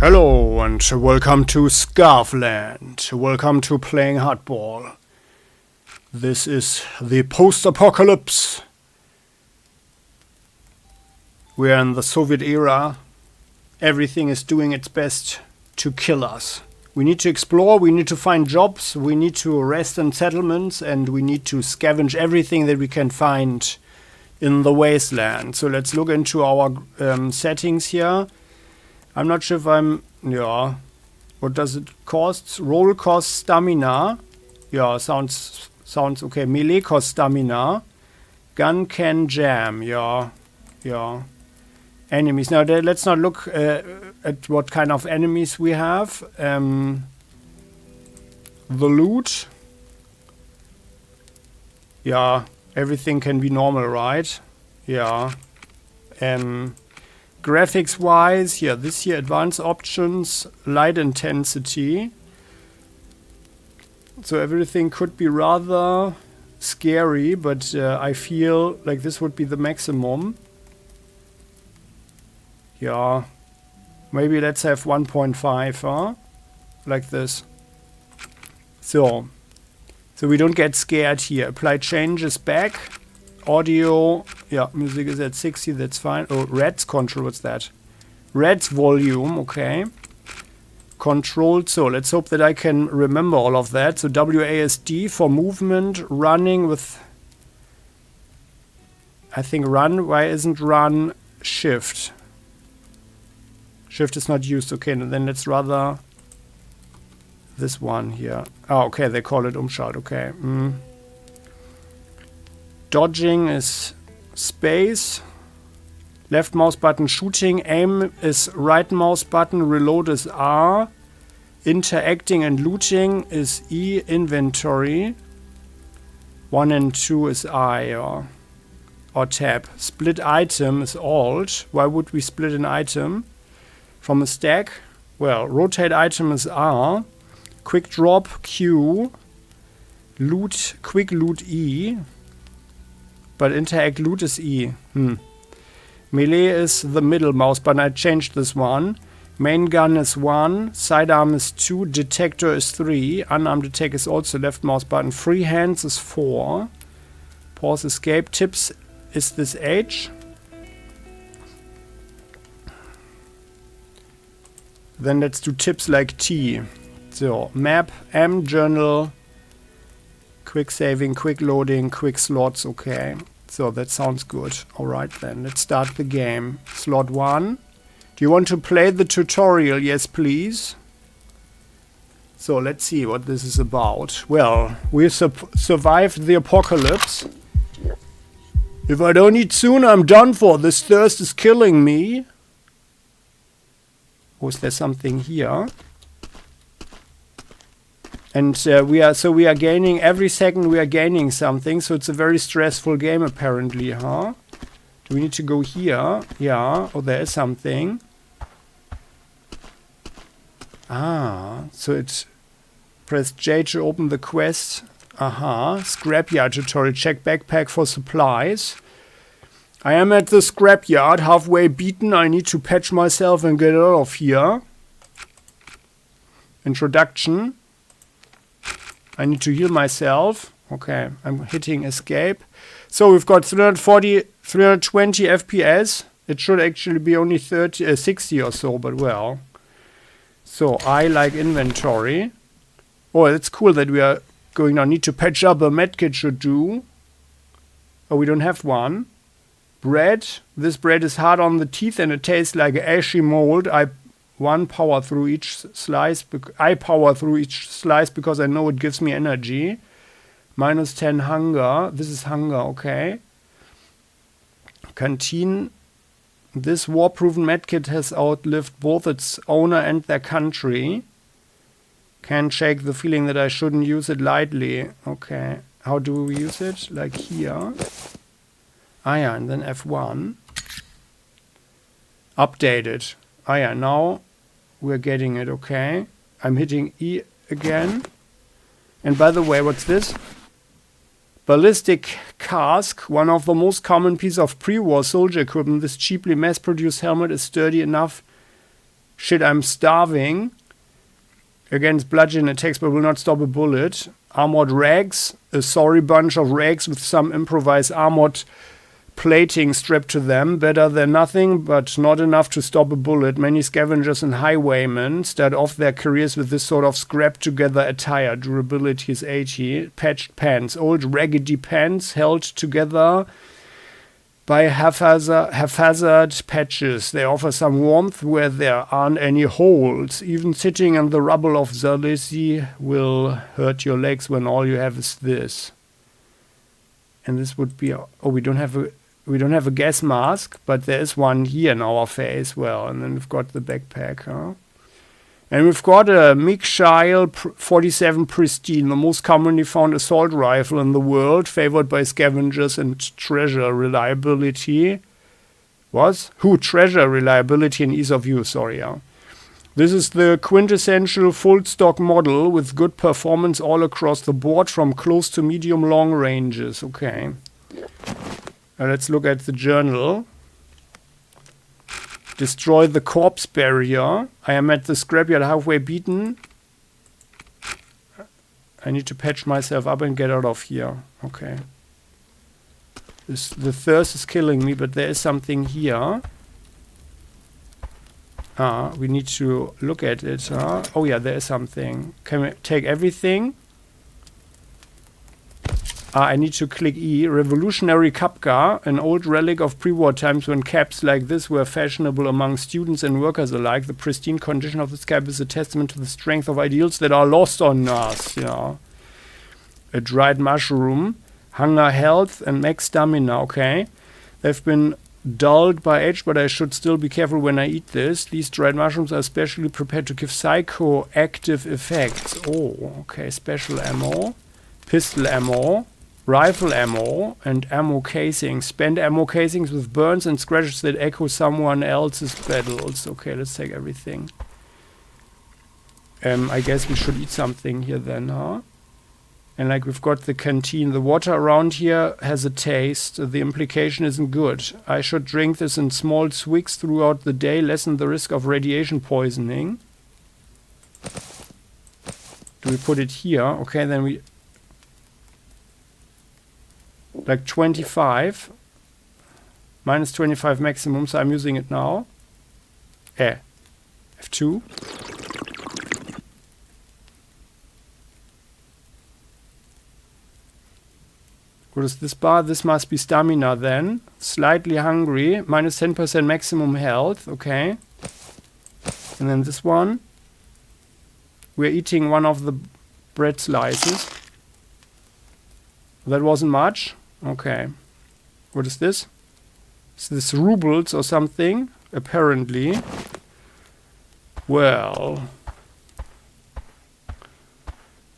Hello and welcome to Scavland. Welcome to Playing Hardball. This is the post-apocalypse. We are in the Soviet era. Everything is doing its best to kill us. We need to explore, we need to find jobs, we need to rest in settlements, and we need to scavenge everything that we can find in the wasteland. So let's look into our settings here. I'm not sure if what does it cost? Roll costs stamina. Yeah, sounds okay. Melee costs stamina. Gun can jam. Yeah. Enemies. Now let's not look at what kind of enemies we have. The loot. Yeah, everything can be normal, right? Yeah. Graphics wise, this here, advanced options, light intensity. So everything could be rather scary, but I feel like this would be the maximum. Yeah, maybe let's have 1.5, huh? Like this. So we don't get scared here. Apply changes back. Audio, music is at 60, that's fine. Oh, Red's control, what's that? Red's volume, okay. Controlled, so let's hope that I can remember all of that. So WASD for movement, running with, I think run, why isn't run shift? Shift is not used, okay, then let's rather this one here. Oh, okay, they call it Umschalt, okay. Dodging is space. Left mouse button shooting. Aim is right mouse button. Reload is R. Interacting and looting is E. Inventory. 1 and 2 is I or tab. Split item is Alt. Why would we split an item from a stack? Well, rotate item is R. Quick drop Q. Loot, quick loot E. But interact loot is E. Melee is the middle mouse button. I changed this one. Main gun is 1. Sidearm is 2. Detector is 3. Unarmed attack is also left mouse button. Free hands is 4. Pause escape. Tips is this H. Then let's do tips like T. So map, M, journal. Quick saving, quick loading, quick slots, okay. So that sounds good. Alright then, let's start the game. Slot 1. Do you want to play the tutorial? Yes, please. So let's see what this is about. Well, we survived the apocalypse. If I don't eat soon, I'm done for. This thirst is killing me. Oh, is there something here? And we are gaining, every second we are gaining something, so it's a very stressful game apparently, huh? Do we need to go here? Yeah, oh, there is something. Ah, so it's press J to open the quest. Aha, scrapyard tutorial, check backpack for supplies. I am at the scrapyard, halfway beaten, I need to patch myself and get out of here. Introduction. I need to heal myself. Okay, I'm hitting escape. So we've got 320 FPS. It should actually be only 60 or so, but well. So I like inventory. Oh, it's cool that we are going now. Need to patch up a medkit should do. Oh, we don't have one. Bread. This bread is hard on the teeth and it tastes like ashy mold. I power through each slice. I power through each slice because I know it gives me energy. Minus 10 hunger. This is hunger, okay. Canteen. This war-proven medkit has outlived both its owner and their country. Can't shake the feeling that I shouldn't use it lightly. Okay. How do we use it? Like here. Ah yeah, and then F1. Updated. Ah yeah, now we're getting it, okay. I'm hitting E again. And by the way, what's this? Ballistic cask, one of the most common pieces of pre-war soldier equipment. This cheaply mass-produced helmet is sturdy enough Shit, I'm starving. Against bludgeon attacks but will not stop a bullet. Armored rags. A sorry bunch of rags with some improvised armored plating strapped to them. Better than nothing, but not enough to stop a bullet. Many scavengers and highwaymen start off their careers with this sort of scrapped-together attire. Durability is 80. Patched pants. Old raggedy pants held together by haphazard patches. They offer some warmth where there aren't any holes. Even sitting in the rubble of Zalesi will hurt your legs when all you have is this. And this would be... Oh, we don't have a gas mask, but there is one here in our face. Well, and then we've got the backpack, huh? And we've got a Mikhail 47 Pristine, the most commonly found assault rifle in the world, favored by scavengers and treasure reliability. Treasure reliability and ease of use, sorry. Yeah. This is the quintessential full stock model with good performance all across the board from close to medium long ranges. Okay. Now let's look at the journal. Destroy the corpse barrier. I am at the scrapyard halfway beaten. I need to patch myself up and get out of here. Okay. The thirst is killing me, but there is something here. We need to look at it. Oh yeah, there is something. Can we take everything? I need to click E. Revolutionary Kapka, an old relic of pre-war times when caps like this were fashionable among students and workers alike. The pristine condition of this cap is a testament to the strength of ideals that are lost on us. Yeah. A dried mushroom. Hunger, health, and max stamina. Okay. They've been dulled by age, but I should still be careful when I eat this. These dried mushrooms are specially prepared to give psychoactive effects. Oh, okay. Special ammo. Pistol ammo. Rifle ammo and ammo casings. Spent ammo casings with burns and scratches that echo someone else's battles. Okay, let's take everything. I guess we should eat something here then, huh? And like we've got the canteen. The water around here has a taste. The implication isn't good. I should drink this in small swigs throughout the day, lessen the risk of radiation poisoning. Do we put it here? Okay, then we... Like 25. Minus 25 maximum, so I'm using it now. F2. What is this bar? This must be stamina then. Slightly hungry. Minus 10% maximum health. Okay. And then this one. We're eating one of the bread slices. That wasn't much. Okay. What is this? Is this rubles or something? Apparently. Well.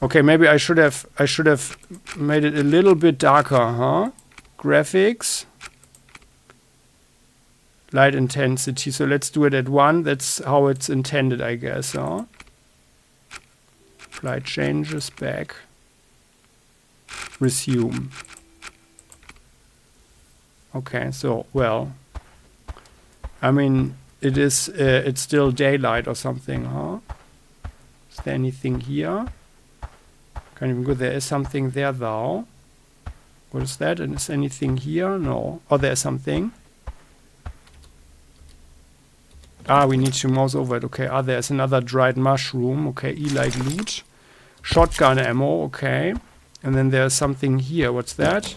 Okay, maybe I should have made it a little bit darker, huh? Graphics. Light intensity. So let's do it at 1. That's how it's intended, I guess, huh? Light changes back. Resume. Okay, so, well, I mean, it's still daylight or something, huh? Is there anything here? Can't even go. There is something there, though. What is that? And is anything here? No. Oh, there's something. We need to mouse over it. Okay, there's another dried mushroom. Okay, E like loot. Shotgun ammo. Okay. And then there's something here. What's that?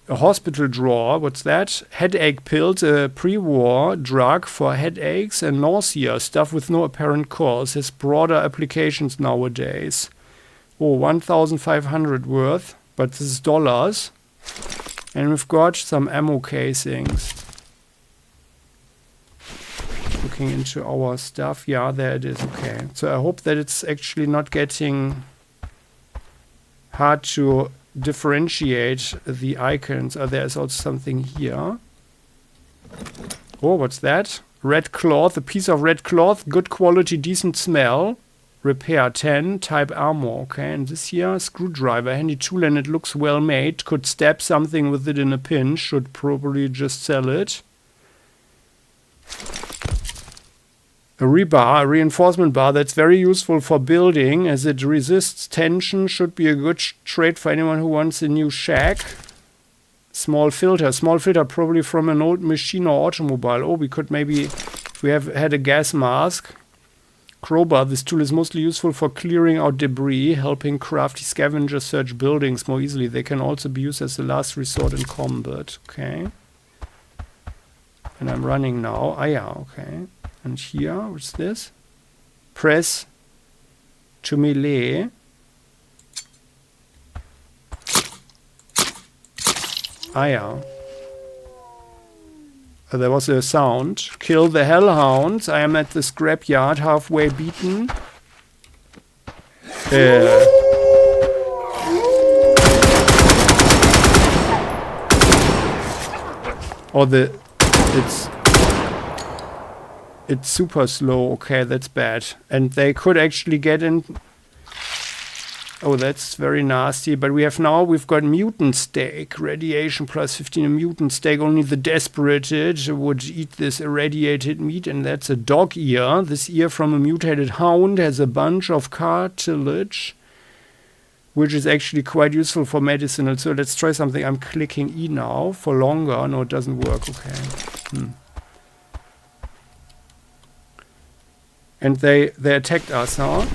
A hospital drawer. What's that? Headache pills. A pre-war drug for headaches and nausea. Stuff with no apparent cause. Has broader applications nowadays. Oh, 1,500 worth. But this is dollars. And we've got some ammo casings. Looking into our stuff. Yeah, there it is. Okay. So I hope that it's actually not getting hard to differentiate the icons. There's also something here. Oh, what's that? Red cloth. A piece of red cloth. Good quality, decent smell. Repair 10. Type armor. Okay, and this here, screwdriver. Handy tool and it looks well made. Could stab something with it in a pinch. Should probably just sell it. A rebar, a reinforcement bar, that's very useful for building as it resists tension. Should be a good trade for anyone who wants a new shack. Small filter probably from an old machine or automobile. Oh, we could maybe, if we had a gas mask. Crowbar, this tool is mostly useful for clearing out debris, helping crafty scavengers search buildings more easily. They can also be used as a last resort in combat. Okay. And I'm running now. Ah yeah, okay. And here, what's this? Press to melee. Ah yeah. There was a sound. Kill the hellhounds. I am at the scrapyard, halfway beaten. It's super slow. Okay, that's bad. And they could actually get in. Oh, that's very nasty. But we've got mutant steak. Radiation plus 15. A mutant steak. Only the desperated would eat this irradiated meat. And that's a dog ear. This ear from a mutated hound has a bunch of cartilage, which is actually quite useful for medicinal. So let's try something. I'm clicking E now for longer. No, it doesn't work. Okay. And they attacked us, huh?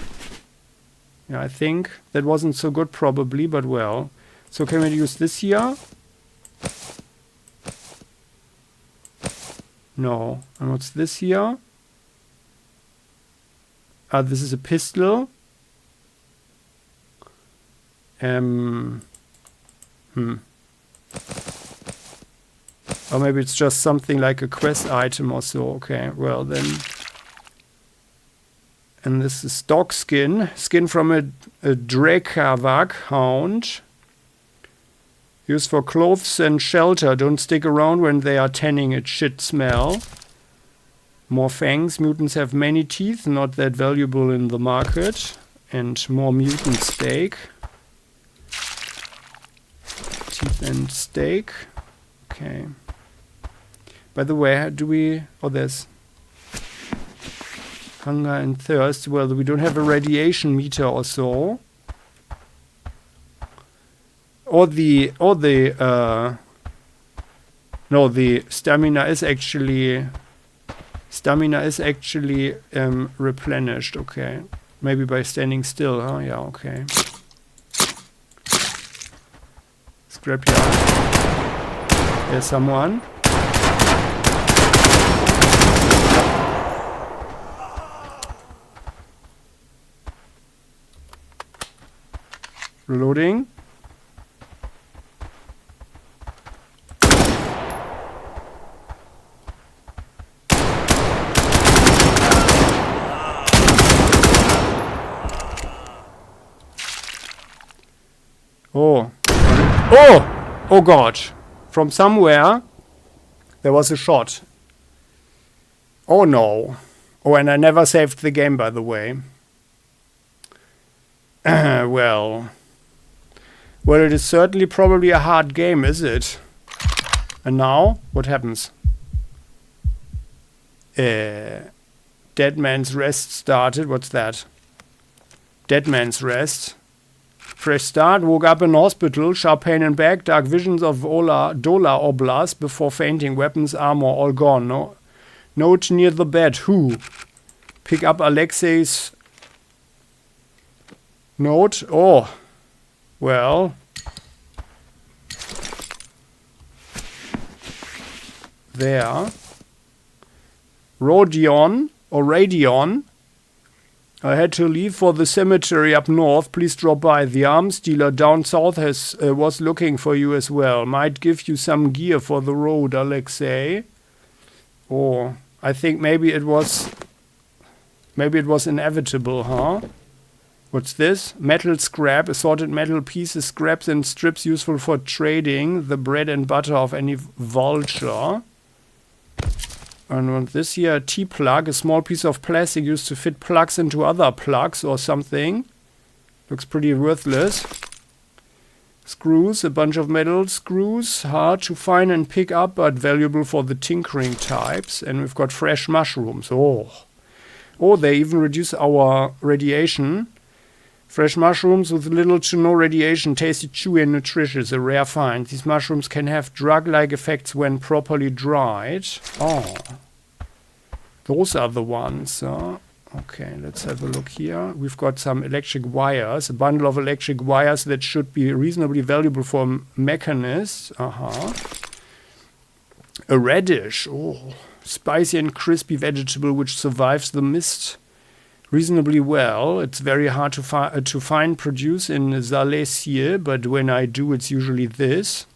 Yeah, I think that wasn't so good probably, but well. So can we use this here? No. And what's this here? This is a pistol. Or maybe it's just something like a quest item or so. Okay, well then. And this is dog skin. Skin from a Drakavak hound. Used for clothes and shelter. Don't stick around when they are tanning. It shit smell. More fangs. Mutants have many teeth. Not that valuable in the market. And more mutant steak. Teeth and steak. Okay. By the way, do we... Oh, there's... Hunger and thirst. Well, we don't have a radiation meter or so. No, the stamina is actually replenished. Okay, maybe by standing still. Huh? Yeah. Okay. Scrapyard. There's someone. Reloading. Oh. Oh! Oh God. From somewhere there was a shot. Oh no. Oh, and I never saved the game, by the way. Well, it is certainly probably a hard game, is it? And now, what happens? Dead Man's Rest started. What's that? Dead Man's Rest. Fresh start. Woke up in hospital. Sharp pain in back. Dark visions of Dola Oblast before fainting. Weapons, armor, all gone. No. Note near the bed. Who? Pick up Alexei's note. Oh. Well. There. Rodion or Radion. I had to leave for the cemetery up north. Please drop by. The arms dealer down south was looking for you as well. Might give you some gear for the road, Alexei. Oh, I think maybe it was inevitable, huh? What's this? Metal scrap, assorted metal pieces, scraps and strips useful for trading. The bread and butter of any vulture. And what's this here? A T-plug, a small piece of plastic used to fit plugs into other plugs or something. Looks pretty worthless. Screws, a bunch of metal screws. Hard to find and pick up, but valuable for the tinkering types. And we've got fresh mushrooms. Oh. Oh, they even reduce our radiation. Fresh mushrooms with little to no radiation, tasty, chewy, and nutritious. A rare find. These mushrooms can have drug-like effects when properly dried. Oh. Those are the ones. Okay, let's have a look here. We've got some electric wires. A bundle of electric wires that should be reasonably valuable for a mechanist. A radish. Oh. Spicy and crispy vegetable which survives the mist reasonably well. It's very hard to find produce in Zalesye, but when I do, it's usually this.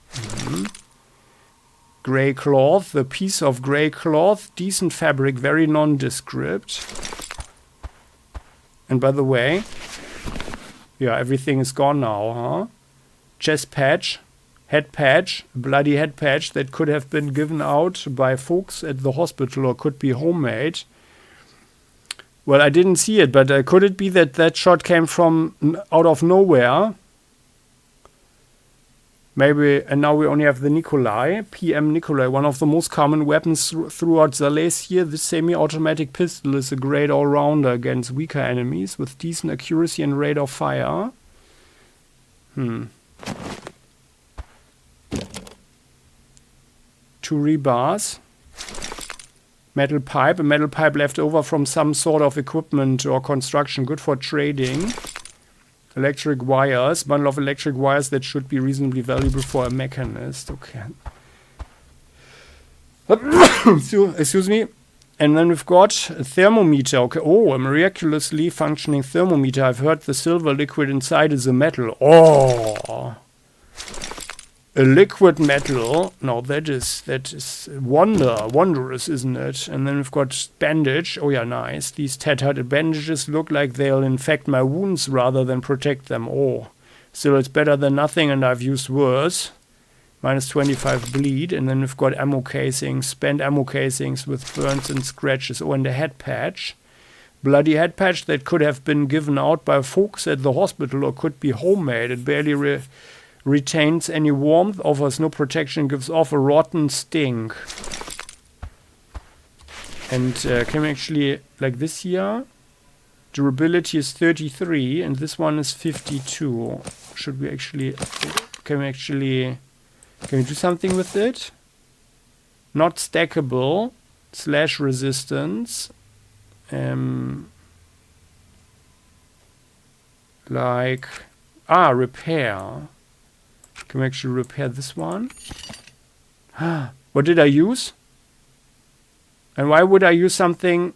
Grey cloth, a piece of grey cloth, decent fabric, very nondescript. And by the way, yeah, everything is gone now, huh? Chest patch, head patch, bloody head patch that could have been given out by folks at the hospital or could be homemade. Well, I didn't see it, but could it be that that shot came from out of nowhere? Maybe, and now we only have the Nikolai, PM Nikolai, one of the most common weapons throughout Zalesye. This semi-automatic pistol is a great all-rounder against weaker enemies with decent accuracy and rate of fire. 2 rebars. Metal pipe, a metal pipe left over from some sort of equipment or construction, good for trading. Electric wires, bundle of electric wires that should be reasonably valuable for a mechanist. Okay. Excuse me. And then we've got a thermometer. Okay. Oh, a miraculously functioning thermometer. I've heard the silver liquid inside is a metal. Oh. A liquid metal. No, that is wondrous, isn't it? And then we've got bandage. Oh yeah, nice. These tattered bandages look like they'll infect my wounds rather than protect them. Oh, still it's better than nothing, and I've used worse. Minus 25 bleed, and then we've got ammo casings, spent ammo casings with burns and scratches. Oh, and a head patch. Bloody head patch that could have been given out by folks at the hospital or could be homemade. It barely retains any warmth, offers no protection, gives off a rotten stink. And can we actually, like this here, durability is 33 and this one is 52. Should we actually, can we do something with it? Not stackable, slash resistance, like, repair. Can we actually repair this one? What did I use? And why would I use something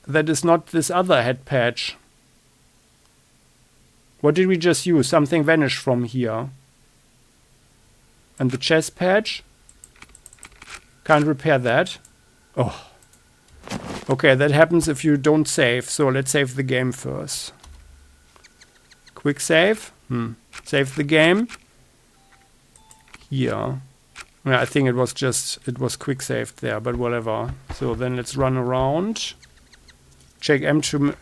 that is not this other head patch? What did we just use? Something vanished from here. And the chest patch? Can't repair that. Oh. Okay, that happens if you don't save. So let's save the game first. Quick save. Save the game. Here. Yeah, I think it was quick saved there, but whatever. So then let's run around. Check M2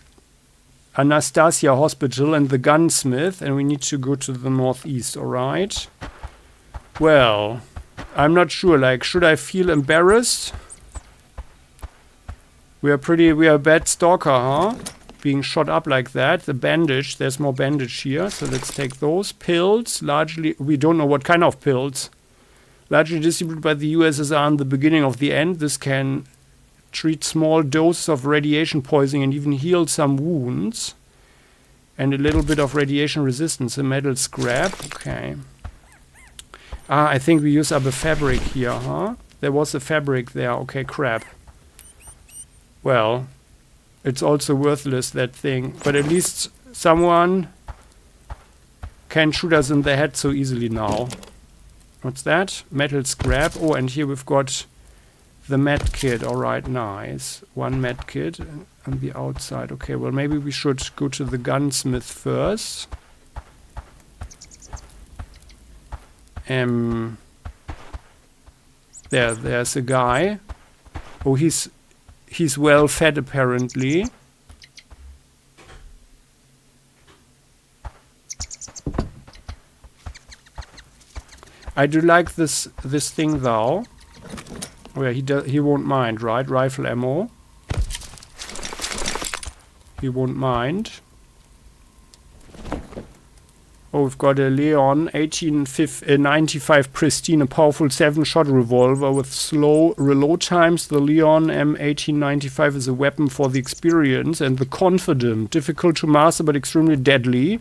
Anastasia Hospital and the gunsmith, and we need to go to the northeast, alright? Well, I'm not sure, like, should I feel embarrassed? We are a bad stalker, huh? Being shot up like that. The bandage, there's more bandage here, so let's take those. Pills, largely, we don't know what kind of pills. Largely distributed by the USSR in the beginning of the end. This can treat small doses of radiation poisoning and even heal some wounds. And a little bit of radiation resistance. A metal scrap, okay. I think we use up a fabric here, huh? There was a fabric there, okay, crap. Well, it's also worthless, that thing. But at least someone can shoot us in the head so easily now. What's that? Metal scrap. Oh, and here we've got the med kit. Alright, nice. One med kit on the outside. Okay, well, maybe we should go to the gunsmith first. There's a guy. Oh, he's well fed apparently. I do like this thing though. Oh yeah, he won't mind, right? Rifle ammo. he won't mind. Oh, we've got a Leon 1895 pristine, a powerful 7-shot revolver with slow reload times. The Leon M1895 is a weapon for the experienced and the confident. Difficult to master but extremely deadly.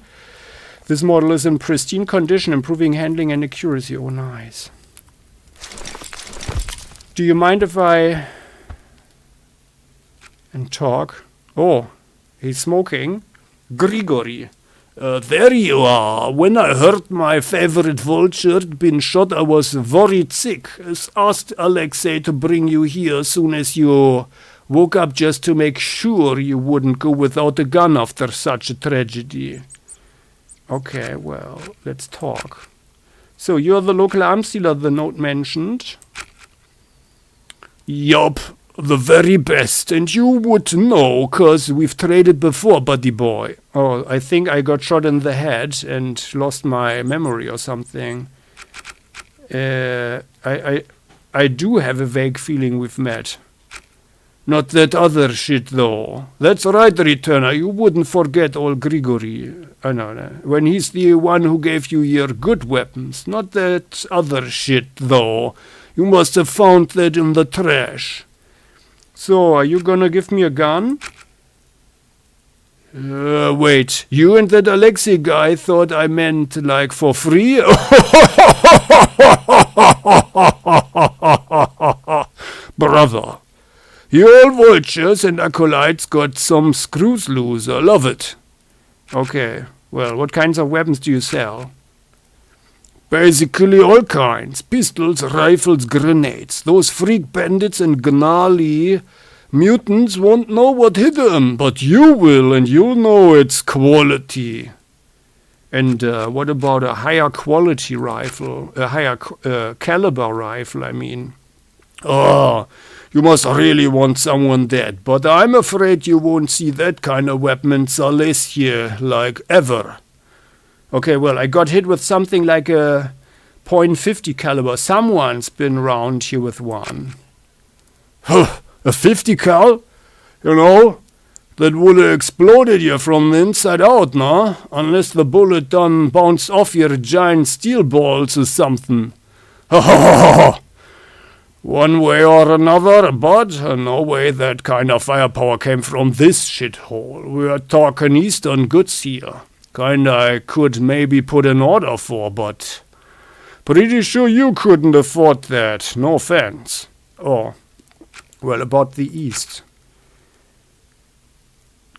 This model is in pristine condition, improving handling and accuracy. Oh, nice. Do you mind if I... and talk? Oh, he's smoking. Grigory. There you are. When I heard my favorite vulture had been shot, I was worried sick. I asked Alexei to bring you here as soon as you woke up, just to make sure you wouldn't go without a gun after such a tragedy. Okay, well, let's talk. So, you're the local arms dealer the note mentioned. Yup. The very best, and you would know, 'cause we've traded before, buddy boy. Oh, I think I got shot in the head and lost my memory or something. I do have a vague feeling we've met. Not that other shit, though. That's right, Returner, you wouldn't forget old Grigory. I know, when he's the one who gave you your good weapons. Not that other shit, though. You must have found that in the trash. So, are you gonna give me a gun? Wait, you and that Alexei guy thought I meant, like, for free? Brother, you all vultures and acolytes got some screws loose. I love it. Okay, well, what kinds of weapons do you sell? Basically all kinds. Pistols, rifles, grenades. Those freak bandits and gnarly mutants won't know what hit them, but you will, and you'll know it's quality. And what about a higher quality rifle? A higher caliber rifle, I mean. Oh, you must really want someone dead, but I'm afraid you won't see that kind of weapon in Silesia, like, ever. Okay, well, I got hit with something like a .50 caliber. Someone's been around here with one. Huh, a 50 cal? You know, that would have exploded you from the inside out, no? Unless the bullet done bounced off your giant steel balls or something. Ha ha ha ha! One way or another, but no way that kind of firepower came from this shithole. We are talking Eastern goods here. Kinda I could maybe put an order for, but pretty sure you couldn't afford that. No offense. Oh, well, about the East.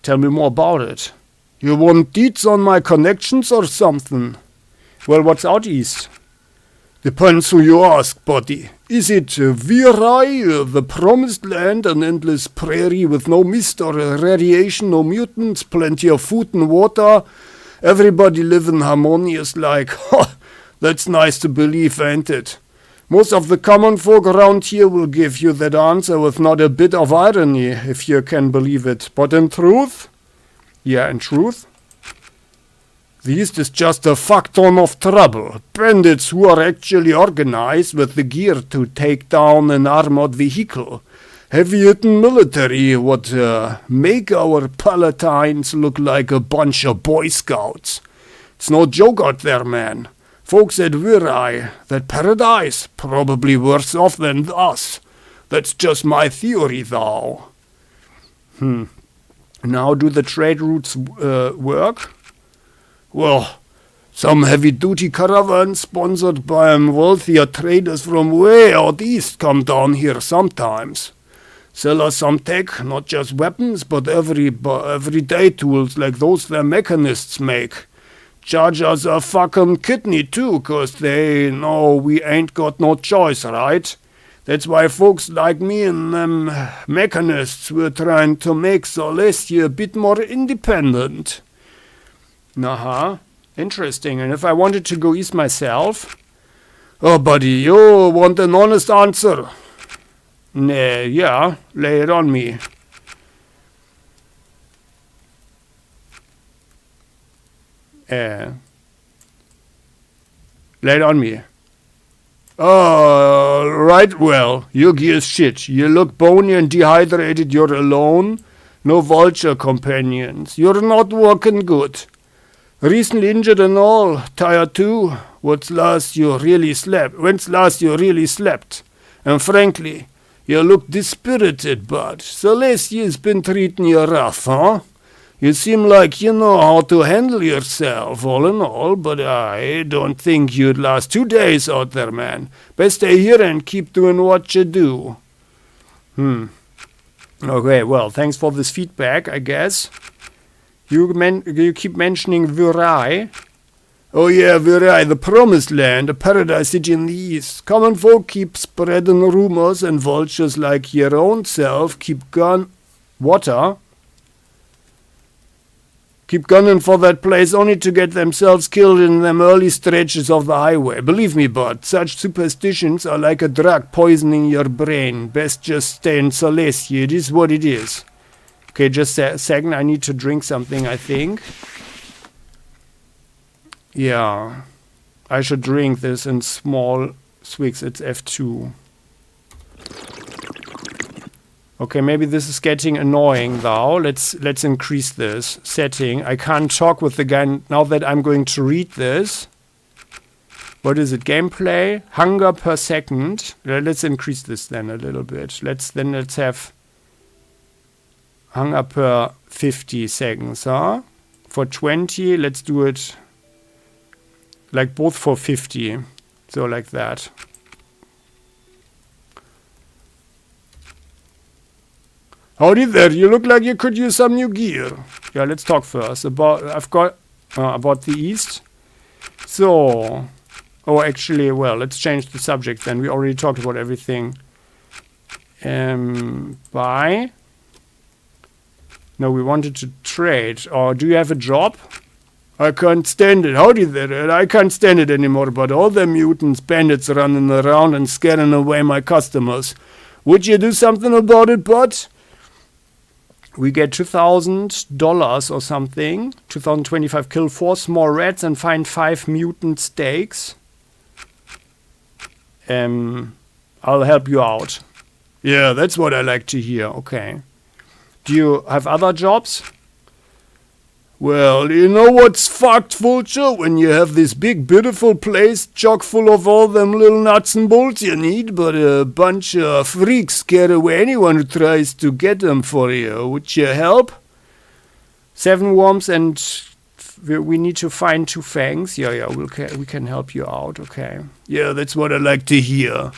Tell me more about it. You want deets on my connections or something? Well, what's out East? Depends who you ask, buddy. Is it Virai, the promised land, an endless prairie with no mist or radiation, no mutants, plenty of food and water? Everybody living harmonious like, ha, that's nice to believe, ain't it? Most of the common folk around here will give you that answer with not a bit of irony, if you can believe it. But in truth? Yeah, in truth? The East is just a fuck ton of trouble. Bandits who are actually organized with the gear to take down an armored vehicle. Heavy-hitting military what make our palatines look like a bunch of Boy Scouts. It's no joke out there, man. Folks at Virai, that paradise, probably worse off than us. That's just my theory, though. Now do the trade routes work? Well, some heavy-duty caravans sponsored by wealthier traders from way out east come down here sometimes. Sell us some tech, not just weapons, but everyday tools like those their mechanists make. Charge us a fucking kidney too, 'cause they know we ain't got no choice, right? That's why folks like me and them mechanists were trying to make Celestia a bit more independent. Interesting. And if I wanted to go east myself? Oh, buddy, you want an honest answer? Yeah, lay it on me. Lay it on me. Right, well, you gear's shit. You look bony and dehydrated, you're alone. No vulture companions. You're not working good. Recently injured and all. Tired too. When's last you really slept? And frankly, you look dispirited, bud. Celestia's been treating you rough, huh? You seem like you know how to handle yourself, all in all, but I don't think you'd last 2 days out there, man. Best stay here and keep doing what you do. Okay, well, thanks for this feedback, I guess. You keep mentioning Virai. Oh yeah, Virai, the promised land, a paradise city in the east. Common folk keep spreading rumors, and vultures like your own self keep gunning for that place only to get themselves killed in them early stretches of the highway. Believe me, bud, such superstitions are like a drug poisoning your brain. Best just stay in Celestia. It is what it is. Okay, just a second. I need to drink something, I think. Yeah. I should drink this in small swigs. It's F2. Okay, maybe this is getting annoying now. Let's increase this setting. I can't talk with the guy now that I'm going to read this. What is it? Gameplay? Hunger per second. Let's increase this then a little bit. Let's have hunger per 50 seconds, huh? For 20, let's do it like both for 50. So like that. Howdy there, you look like you could use some new gear. Yeah, let's talk first about about the East. So, actually, well, let's change the subject then. We already talked about everything. Buy. No, we wanted to trade. Or do you have a job? I can't stand it. Howdy there, I can't stand it anymore, but all them mutants, bandits running around and scaring away my customers. Would you do something about it, bud? We get $2,000 or something. 2025. Kill 4 small rats and find 5 mutant steaks. I'll help you out. Yeah, that's what I like to hear. Okay. Do you have other jobs? Well, you know what's fucked, Vulture? When you have this big, beautiful place chock full of all them little nuts and bolts you need, but a bunch of freaks scare away anyone who tries to get them for you. Would you help? 7 worms and we need to find 2 fangs. Yeah, we can help you out. Okay. Yeah, that's what I like to hear.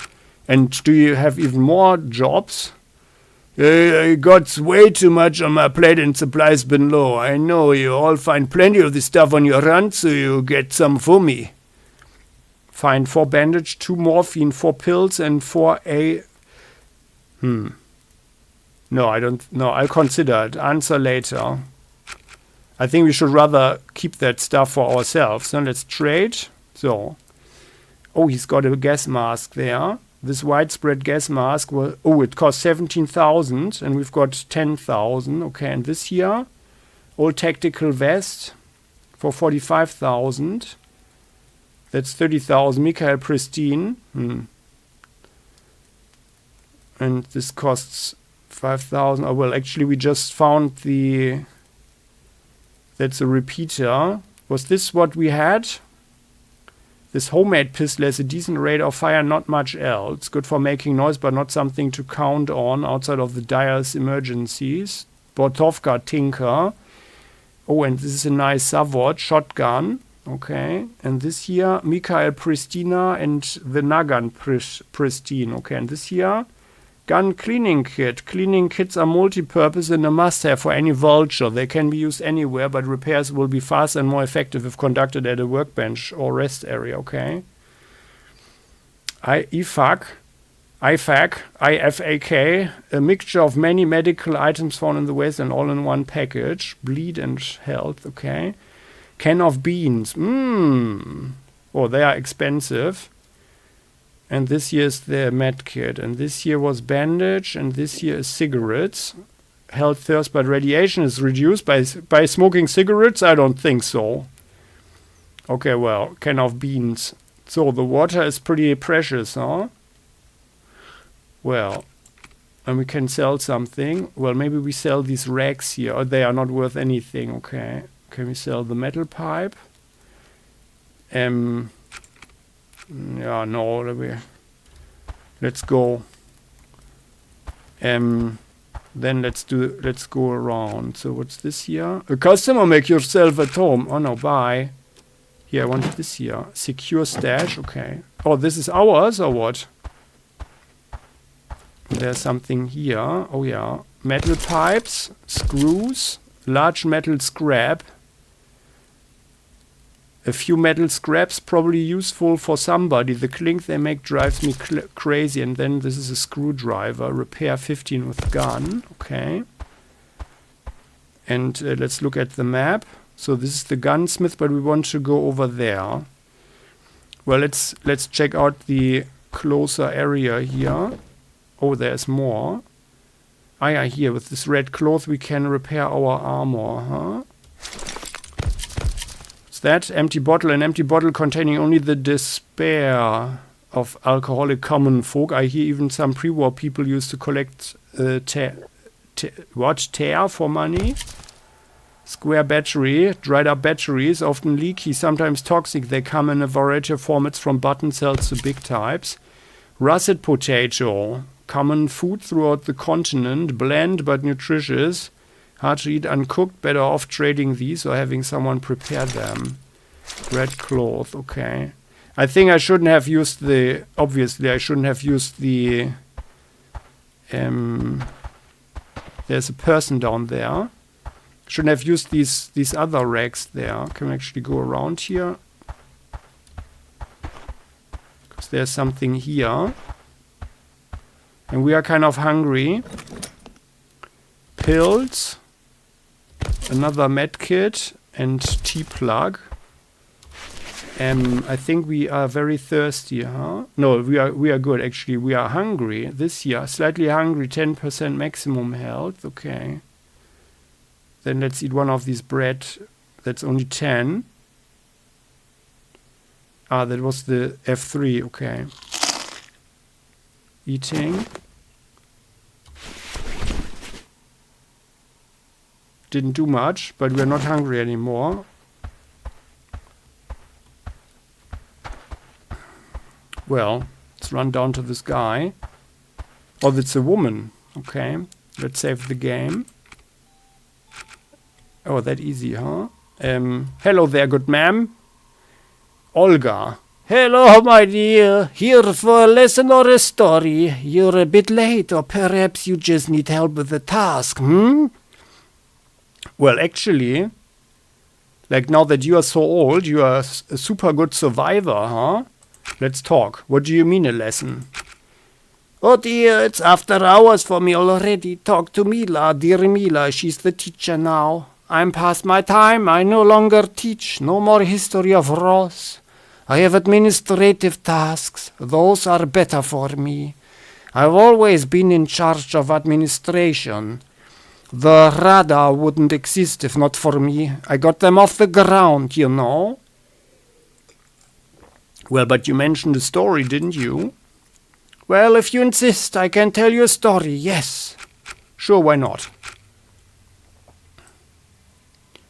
And do you have even more jobs? I got way too much on my plate and supplies been low. I know you all find plenty of this stuff on your run, so you get some for me. Find 4 bandage, 2 morphine, 4 pills, and 4 A. No, I don't. No, I'll consider it. Answer later. I think we should rather keep that stuff for ourselves. Now let's trade. So, he's got a gas mask there. This widespread gas mask, it costs 17,000 and we've got 10,000. Okay, and this here, old tactical vest for 45,000. That's 30,000. Mikhail Pristine. And this costs 5,000. Oh, well, actually, we just found that's a repeater. Was this what we had? This homemade pistol has a decent rate of fire, not much else. Good for making noise, but not something to count on outside of the direst emergencies. Bortovka Tinker. Oh, and this is a nice Savod shotgun. Okay. And this here, Mikhail Pristina and the Nagan Pristine. Okay. And this here, gun cleaning kit. Cleaning kits are multi-purpose and a must-have for any vulture. They can be used anywhere, but repairs will be faster and more effective if conducted at a workbench or rest area. Okay. IFAK, a mixture of many medical items found in the wasteland, all in one package. Bleed and health. Okay. Can of beans. Oh, they are expensive. And this here is the med kit. And this here was bandage. And this here is cigarettes. Health, thirst, but radiation is reduced by smoking cigarettes? I don't think so. Okay, well, can of beans. So the water is pretty precious, huh? Well, And we can sell something. Well, maybe we sell these rags here. Or they are not worth anything. Okay. Can we sell the metal pipe? Yeah, no. Let's go. Then let's go around. So what's this here? A customer, make yourself at home. Oh no, bye. Here, I want this here. Secure stash. Okay. Oh, this is ours or what? There's something here. Oh yeah. Metal pipes, screws, large metal scrap. A few metal scraps probably useful for somebody. The clink they make drives me crazy. And then this is a screwdriver. Repair 15 with gun. Okay. And let's look at the map. So this is the gunsmith, but we want to go over there. Well, let's check out the closer area here. Oh, there's more. Ah, yeah, here with this red cloth we can repair our armor, huh? What's that? Empty bottle. An empty bottle containing only the despair of alcoholic common folk. I hear even some pre-war people used to collect tear for money. Square battery. Dried up batteries, often leaky, sometimes toxic. They come in a variety of formats from button cells to big types. Russet potato. Common food throughout the continent. Bland but nutritious. Hard to eat uncooked. Better off trading these or having someone prepare them. Red cloth. Okay. I think I shouldn't have used the... Obviously, I shouldn't have used the... there's a person down there. Shouldn't have used these other rags there. Can we actually go around here? Because there's something here. And we are kind of hungry. Pills. Another med kit. And T-plug. I think we are very thirsty, huh? No, we are good actually. We are hungry this year. Slightly hungry, 10% maximum health. Okay. Then let's eat one of these bread. That's only 10. Ah, that was the F3. Okay. Eating. Didn't do much, but we're not hungry anymore. Well, let's run down to this guy. Oh, that's a woman. Okay. Let's save the game. Oh, that easy, huh? Hello there, good ma'am. Olga. Hello, my dear. Here for a lesson or a story. You're a bit late, or perhaps you just need help with the task, hmm? Well, actually, like now that you are so old, you are a super good survivor, huh? Let's talk. What do you mean a lesson? Oh dear, it's after hours for me already. Talk to Mila, dear Mila. She's the teacher now. I'm past my time. I no longer teach. No more history of Ross. I have administrative tasks. Those are better for me. I've always been in charge of administration. The Rada wouldn't exist if not for me. I got them off the ground, you know. Well, but you mentioned a story, didn't you? Well, if you insist, I can tell you a story, yes. Sure, why not?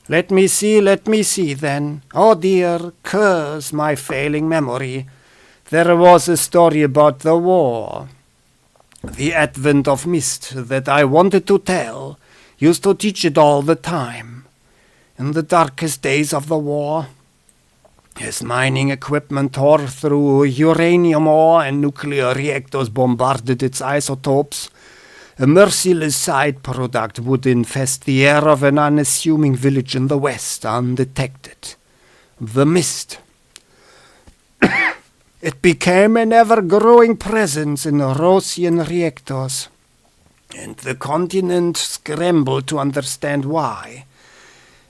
Let me see then. Oh dear, curse my failing memory. There was a story about the war. The advent of mist that I wanted to tell. Used to teach it all the time. In the darkest days of the war, as mining equipment tore through uranium ore and nuclear reactors bombarded its isotopes, a merciless side product would infest the air of an unassuming village in the west undetected. The mist. It became an ever-growing presence in Rosian reactors, and the continent scrambled to understand why.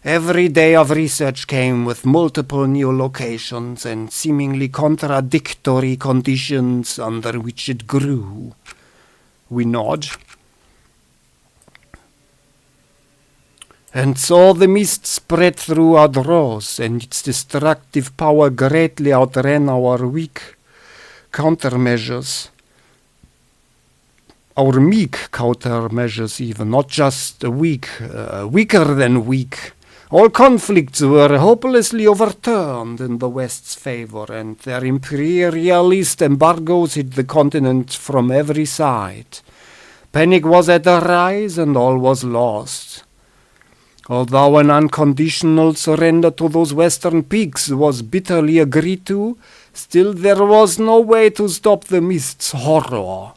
Every day of research came with multiple new locations and seemingly contradictory conditions under which it grew. We nod. And so the mist spread throughout Rose, and its destructive power greatly outran our weak countermeasures. Our meek countermeasures even, not just weak, weaker than weak. All conflicts were hopelessly overturned in the West's favor, and their imperialist embargoes hit the continent from every side. Panic was at the rise, and all was lost. Although an unconditional surrender to those western peaks was bitterly agreed to, still there was no way to stop the Mist's horror.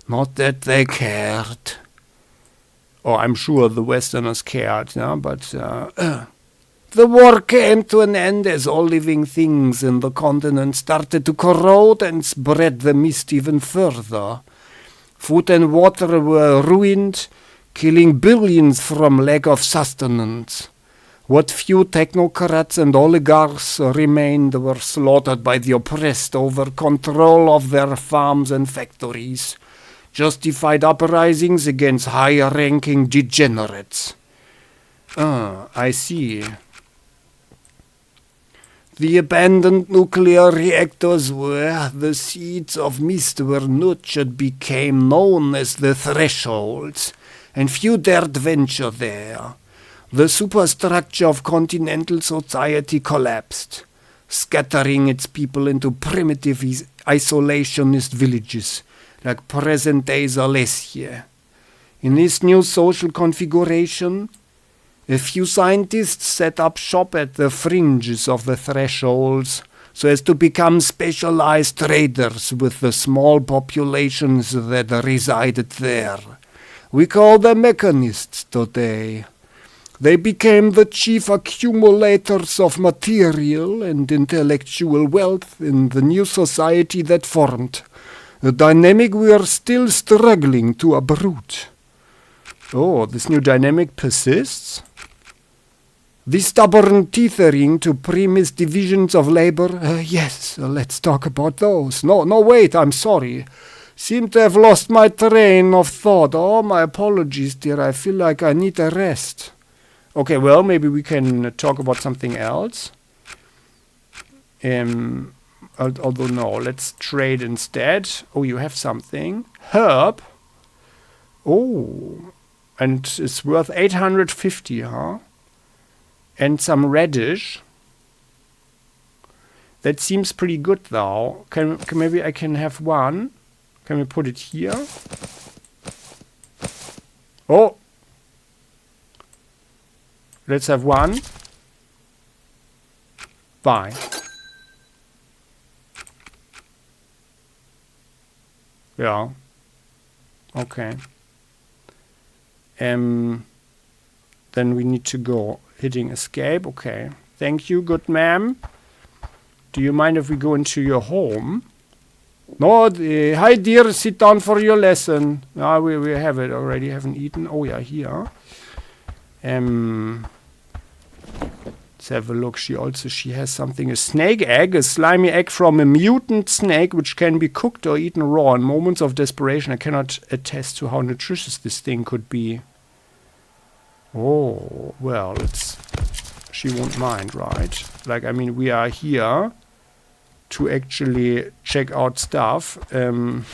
Not that they cared. Oh, I'm sure the Westerners cared, yeah, but the war came to an end as all living things in the continent started to corrode and spread the mist even further. Food and water were ruined, killing billions from lack of sustenance. What few technocrats and oligarchs remained were slaughtered by the oppressed over control of their farms and factories. Justified uprisings against higher-ranking degenerates. I see. The abandoned nuclear reactors where the seeds of mist were nurtured became known as the thresholds, and few dared venture there. The superstructure of continental society collapsed, scattering its people into primitive isolationist villages, like present-day Zalesye. In this new social configuration, a few scientists set up shop at the fringes of the thresholds so as to become specialized traders with the small populations that resided there. We call them mechanists today. They became the chief accumulators of material and intellectual wealth in the new society that formed, a dynamic we are still struggling to uproot. Oh, this new dynamic persists? The stubborn tethering to previous divisions of labor? Yes, let's talk about those. No, wait, I'm sorry. Seem to have lost my train of thought. Oh, my apologies, dear. I feel like I need a rest. Okay, well, maybe we can talk about something else. Although no, let's trade instead. Oh, you have something. Herb. Oh, and it's worth 850, huh? And some radish. That seems pretty good, though. Maybe I can have one. Can we put it here? Oh. Let's have one. Buy. Yeah. Okay. Then we need to go. Hitting escape. Okay. Thank you, good ma'am. Do you mind if we go into your home? No, hi dear, sit down for your lesson. Ah, we have it already. Haven't eaten. Oh yeah, here. Let's have a look. She has something. A snake egg, a slimy egg from a mutant snake, which can be cooked or eaten raw. In moments of desperation, I cannot attest to how nutritious this thing could be. Oh, well, she won't mind, right? Like, I mean, we are here to actually check out stuff. And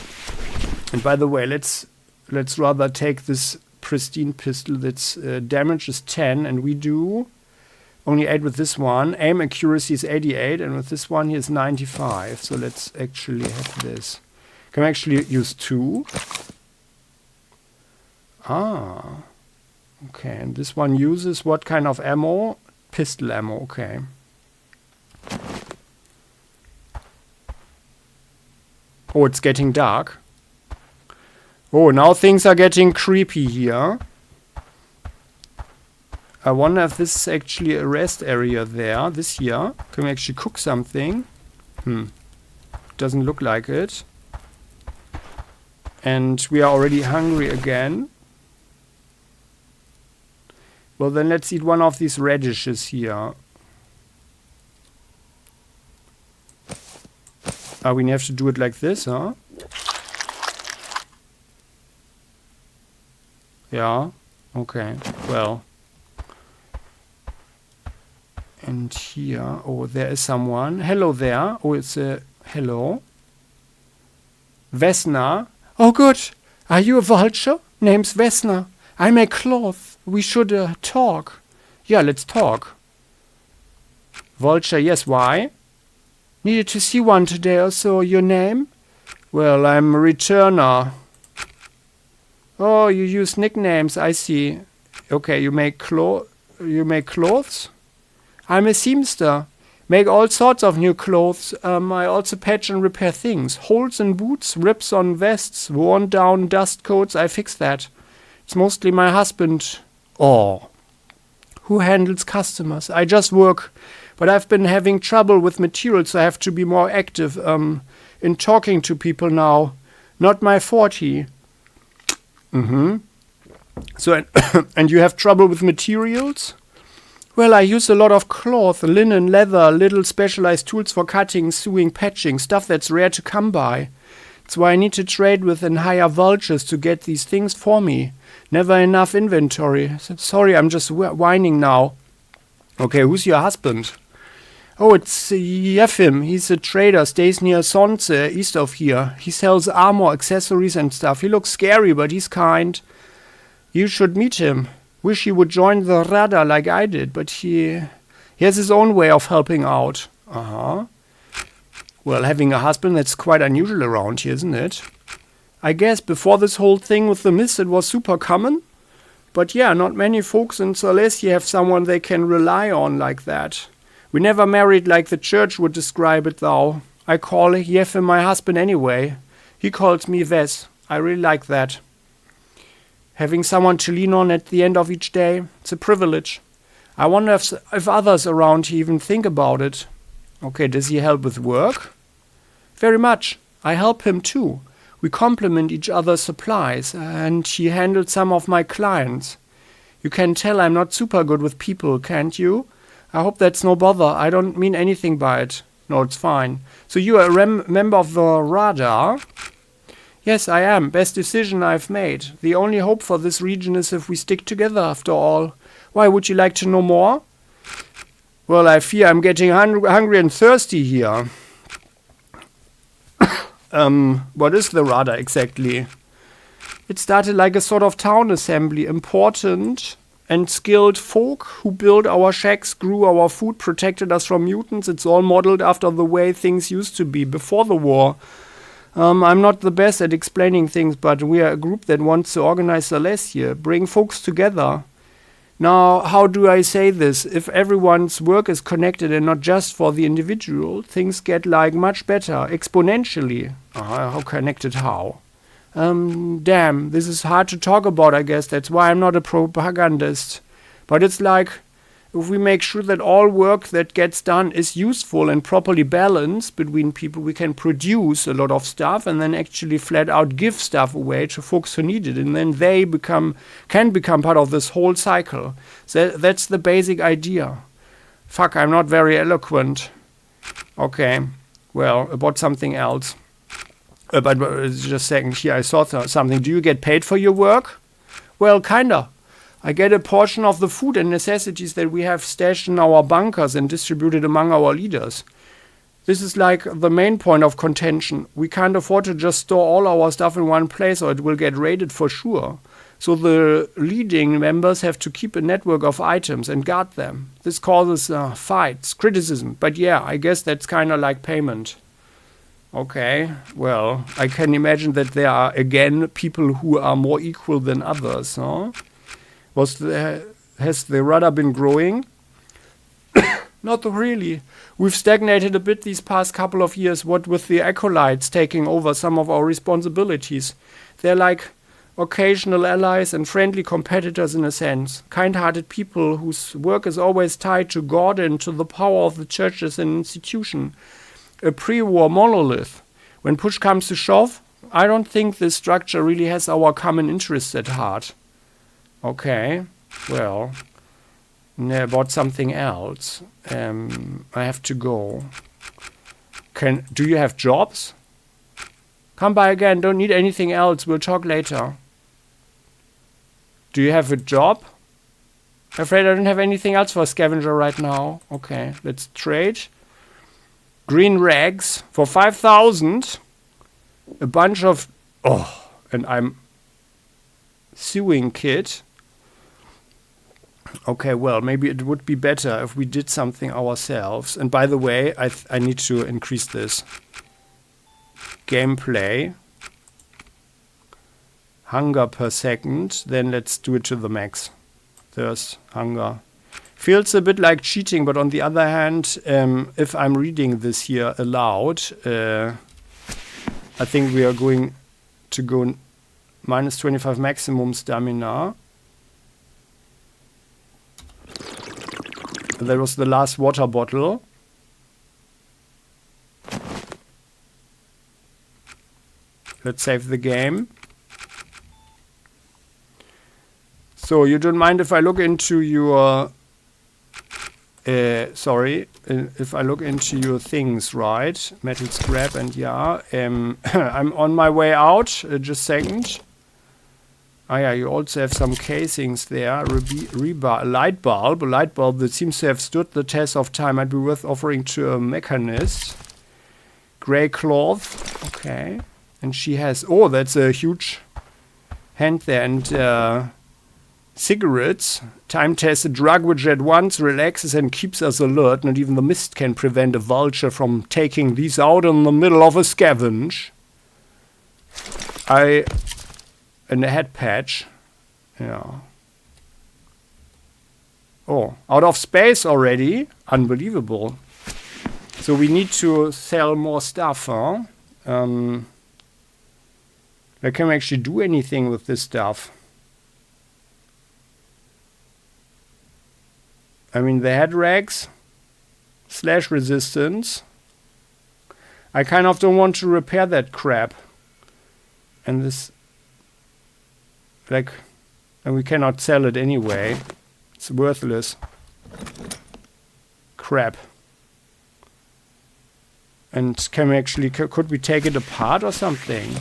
by the way, let's rather take this pristine pistol that's damage is 10, and we do only 8 with this one. Aim accuracy is 88, and with this one he is 95. So let's actually have this. Can we actually use 2? Ah. Okay, and this one uses what kind of ammo? Pistol ammo, okay. Oh, it's getting dark. Oh, now things are getting creepy here. I wonder if this is actually a rest area there, this here. Can we actually cook something? Doesn't look like it. And we are already hungry again. Well, then let's eat one of these radishes here. We have to do it like this, huh? Yeah, okay, well. And here, oh, there is someone. Hello there. Oh, it's a hello. Vesna. Oh, good. Are you a vulture? Name's Vesna. I make clothes. We should talk. Yeah, let's talk. Vulture, yes, why? Needed to see one today or so. Your name? Well, I'm a returner. Oh, you use nicknames, I see. Okay, you make clothes? I'm a seamster. Make all sorts of new clothes. I also patch and repair things. Holes in boots, rips on vests, worn down dust coats, I fix that. It's mostly my husband. Oh. Who handles customers? I just work. But I've been having trouble with materials, so I have to be more active in talking to people now. Not my forte. So, and you have trouble with materials? Well, I use a lot of cloth, linen, leather, little specialized tools for cutting, sewing, patching, stuff that's rare to come by. That's why I need to trade with and hire vultures to get these things for me. Never enough inventory. Sorry, I'm just whining now. Okay, who's your husband? Oh, it's Yefim. He's a trader, stays near Sonce, east of here. He sells armor, accessories and stuff. He looks scary, but he's kind. You should meet him. Wish he would join the Rada like I did, but he has his own way of helping out. Well, having a husband, that's quite unusual around here, isn't it? I guess before this whole thing with the mist, it was super common. But yeah, not many folks in Silesia have someone they can rely on like that. We never married like the church would describe it, though. I call Yefim my husband anyway. He calls me Ves. I really like that. Having someone to lean on at the end of each day, it's a privilege. I wonder if others around here even think about it. Okay, does he help with work? Very much. I help him too. We complement each other's supplies, and he handles some of my clients. You can tell I'm not super good with people, can't you? I hope that's no bother. I don't mean anything by it. No, it's fine. So you are a member of the Radar? Yes, I am. Best decision I've made. The only hope for this region is if we stick together after all. Why, would you like to know more? Well, I fear I'm getting hungry and thirsty here. What is the Radar exactly? It started like a sort of town assembly. Important and skilled folk who built our shacks, grew our food, protected us from mutants. It's all modeled after the way things used to be before the war. I'm not the best at explaining things, but we are a group that wants to organize Silesia, bring folks together. Now, how do I say this? If everyone's work is connected and not just for the individual, things get like much better, exponentially. How connected how? Damn, this is hard to talk about, I guess. That's why I'm not a propagandist. But it's like, if we make sure that all work that gets done is useful and properly balanced between people, we can produce a lot of stuff and then actually flat out give stuff away to folks who need it. And then they can become part of this whole cycle. So that's the basic idea. Fuck, I'm not very eloquent. Okay, well, about something else. But just a second here, I saw something. Do you get paid for your work? Well, kinda. I get a portion of the food and necessities that we have stashed in our bunkers and distributed among our leaders. This is like the main point of contention. We can't afford to just store all our stuff in one place or it will get raided for sure. So the leading members have to keep a network of items and guard them. This causes fights, criticism. But yeah, I guess that's kind of like payment. Okay, well, I can imagine that there are, again, people who are more equal than others, huh? Has the Radar been growing? Not really. We've stagnated a bit these past couple of years, what with the acolytes taking over some of our responsibilities. They're like occasional allies and friendly competitors in a sense. Kind-hearted people whose work is always tied to God and to the power of the church as an institution. A pre-war monolith. When push comes to shove, I don't think this structure really has our common interests at heart. Okay, well, about something else. I have to go. Do you have jobs? Come by again, don't need anything else, we'll talk later. Do you have a job? I'm afraid I don't have anything else for a scavenger right now. Okay, let's trade. Green rags for 5,000. A bunch of... Oh, and I'm sewing kit. Okay, well, maybe it would be better if we did something ourselves. And by the way, I need to increase this. Gameplay. Hunger per second. Then let's do it to the max. Thirst, hunger. Feels a bit like cheating, but on the other hand, if I'm reading this here aloud, I think we are going to go minus 25 maximum stamina. That was the last water bottle. Let's save the game. So you don't mind if I look into your... if I look into your things, right? Metal scrap and yeah. I'm on my way out. Just a second. Ah yeah, you also have some casings there. A light bulb. A light bulb that seems to have stood the test of time. Might be worth offering to a mechanist. Grey cloth. Okay. And she has... Oh, that's a huge hand there. And cigarettes. Time-tested drug which at once relaxes and keeps us alert. Not even the mist can prevent a vulture from taking these out in the middle of a scavenge. And a head patch. Yeah. Oh, out of space already? Unbelievable. So we need to sell more stuff, huh? Can we actually do anything with this stuff? I mean, the head rags. Slash resistance. I kind of don't want to repair that crap. And this... and we cannot sell it anyway. It's worthless. Crap. And can we actually... could we take it apart or something?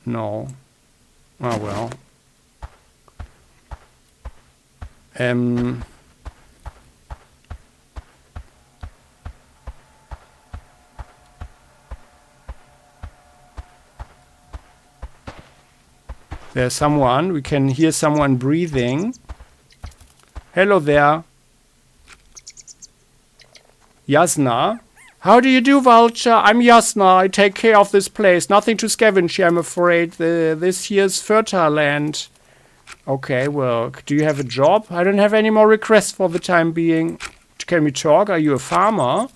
No. Oh well. There's someone. We can hear someone breathing. Hello there. Yasna. How do you do, Vulture? I'm Yasna. I take care of this place. Nothing to scavenge here, I'm afraid. This here's fertile land. Okay, well, do you have a job? I don't have any more requests for the time being. Can we talk? Are you a farmer?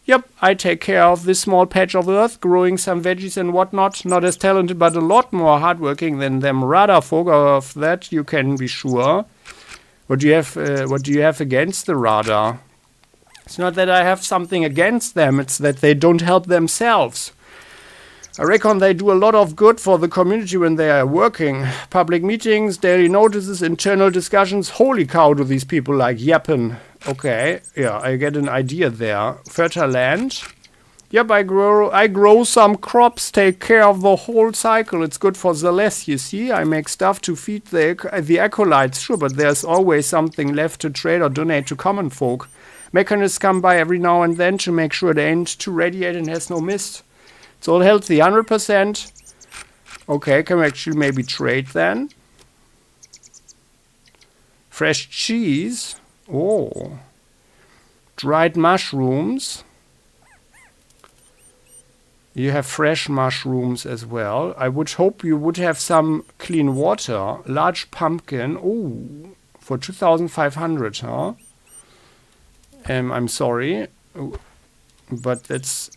Yep, I take care of this small patch of earth, growing some veggies and whatnot. Not as talented, but a lot more hardworking than them radar folk. Of that you can be sure. What do you have against the radar? It's not that I have something against them. It's that they don't help themselves. I reckon they do a lot of good for the community when they are working. Public meetings, daily notices, internal discussions. Holy cow, do these people like yapping. Okay, yeah, I get an idea there. Fertile land. Yep, I grow some crops, take care of the whole cycle. It's good for the less, you see. I make stuff to feed the acolytes, sure, but there's always something left to trade or donate to common folk. Mechanists come by every now and then to make sure it ain't too radiated and has no mist. It's all healthy, 100%. Okay, can we actually maybe trade then? Fresh cheese. Oh. Dried mushrooms. You have fresh mushrooms as well. I would hope you would have some clean water. Large pumpkin. Oh, for 2,500, huh? I'm sorry. But that's...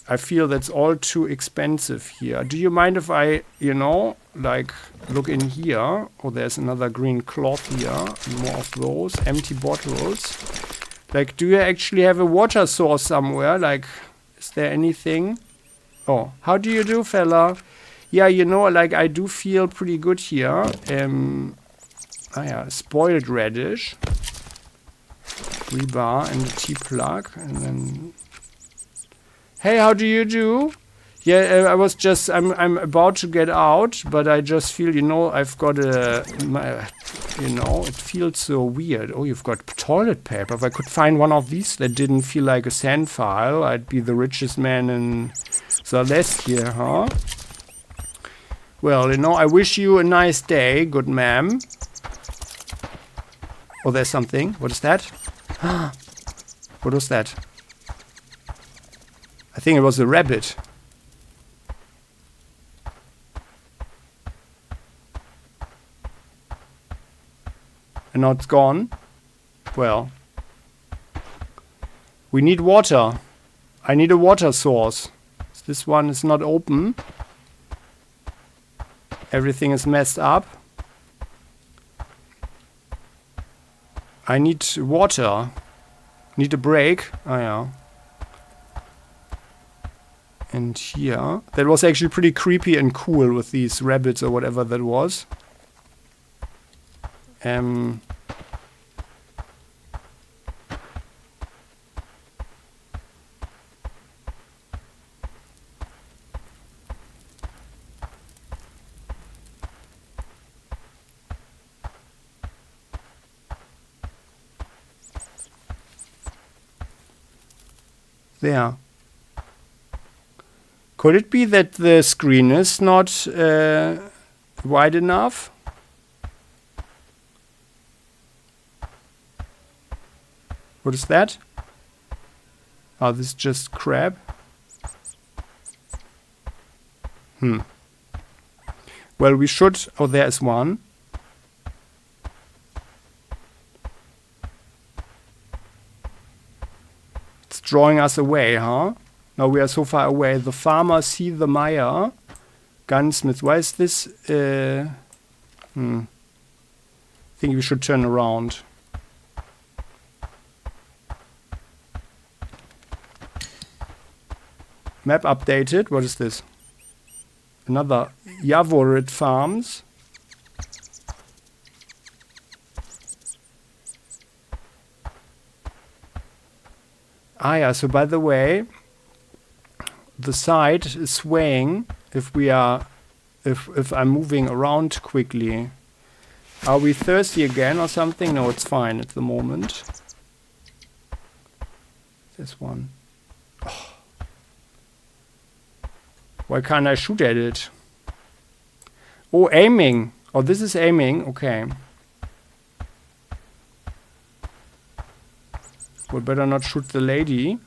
I feel that's all too expensive here. Do you mind if I, look in here? Oh, there's another green cloth here. More of those. Empty bottles. Do you actually have a water source somewhere? Is there anything? Oh, how do you do, fella? Yeah, I do feel pretty good here. Spoiled radish. Rebar and a T-plug. And then... Hey, how do you do? Yeah, I'm about to get out, but I just feel, I've got it feels so weird. Oh, you've got toilet paper. If I could find one of these that didn't feel like a sand file, I'd be the richest man in Celeste here, huh? Well, you know, I wish you a nice day, good ma'am. Oh, there's something. What is that? What was that? I think it was a rabbit. And now it's gone. Well. We need water. I need a water source. This one is not open. Everything is messed up. I need water. Need a break. Oh yeah. And here. That was actually pretty creepy and cool with these rabbits or whatever that was. There. Could it be that the screen is not wide enough? What is that? Oh, this is just crab. Well, we should... Oh, there is one. It's drawing us away, huh? Now we are so far away. The farmer see the mire. Gunsmith. Why is this... I think we should turn around. Map updated. What is this? Another Yavorit Farms. Ah yeah, so by the way, the side is swaying if we are if I'm moving around quickly. Are we thirsty again or something? No, it's fine at the moment. This one. Oh. Why can't I shoot at it? Oh, aiming. Oh, this is aiming. Okay. We better not shoot the lady.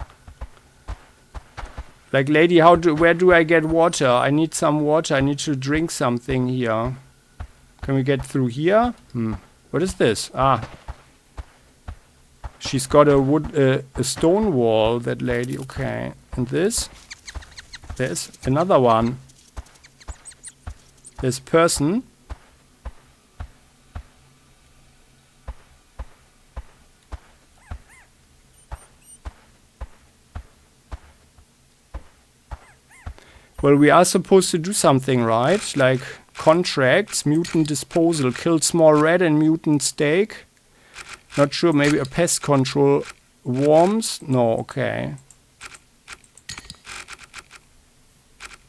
Like, lady, where do I get water? I need some water. I need to drink something here. Can we get through here? What is this? Ah. She's got a stone wall, that lady. Okay. And this? There's another one. There's person. Well, we are supposed to do something, right? Like contracts, mutant disposal, kill small rat and mutant steak. Not sure, maybe a pest control. Worms? No, okay.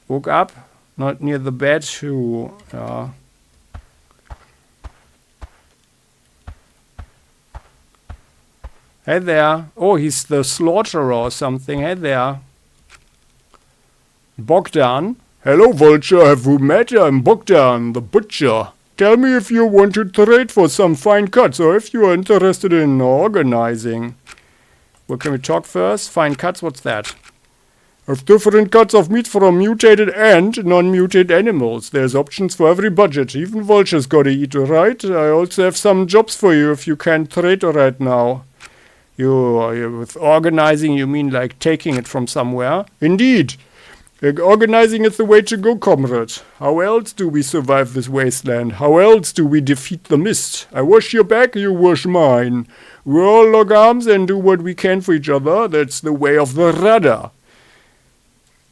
Woke up, not near the bed. Who? Hey there. Oh, he's the slaughterer or something. Hey there. Bogdan. Hello, Vulture. Have we met? I'm Bogdan, the butcher. Tell me if you want to trade for some fine cuts or if you are interested in organizing. Well, can we talk first? Fine cuts, what's that? Of different cuts of meat from mutated and non-mutated animals. There's options for every budget. Even vultures gotta eat, right? I also have some jobs for you if you can't trade right now. You with organizing, you mean like taking it from somewhere? Indeed. Organizing is the way to go, comrade. How else do we survive this wasteland? How else do we defeat the mist? I wash your back, you wash mine. We all lock arms and do what we can for each other. That's the way of the rudder.